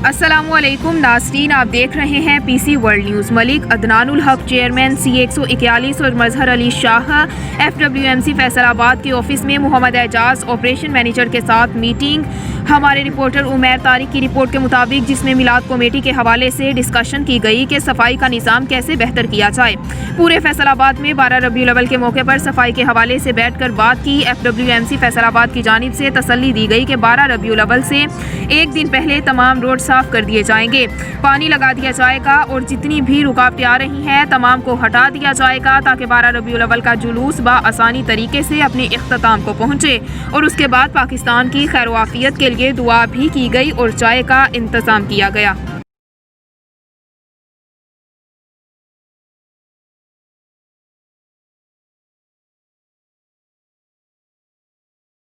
अस्सलामुअलैकुम नाज़रीन, आप देख रहे हैं पीसी वर्ल्ड न्यूज़। मलिक अदनानुल हक चेयरमैन C141 और मजहर अली शाह FWMC फैसलाबाद के ऑफिस में मोहम्मद एजाज ऑपरेशन मैनेजर के साथ मीटिंग। हमारे रिपोर्टर उमैर तारिक की रिपोर्ट के मुताबिक, जिसमें मिलाद कमेटी के हवाले से डिस्कशन की गई कि सफाई का निज़ाम कैसे बेहतर किया जाए। पूरे फैसलाबाद में 12 रबीउल अव्वल के मौके पर सफाई के हवाले से बैठकर बात की। FWMC फैसलाबाद की जानिब से तसल्ली दी गई कि 12 रबीउल अव्वल से एक दिन पहले तमाम रोड साफ कर दिए जाएंगे, पानी लगा दिया जाएगा और जितनी भी रुकावटें आ रही हैं तमाम को हटा दिया जाएगा, ताकि 12 रबीउल अव्वल का जुलूस आसानी तरीके से अपने इख्तिताम को पहुँचे। और उसके बाद पाकिस्तान की खैर वाफियत के लिए दुआ भी की गई और चाय का इंतज़ाम किया गया।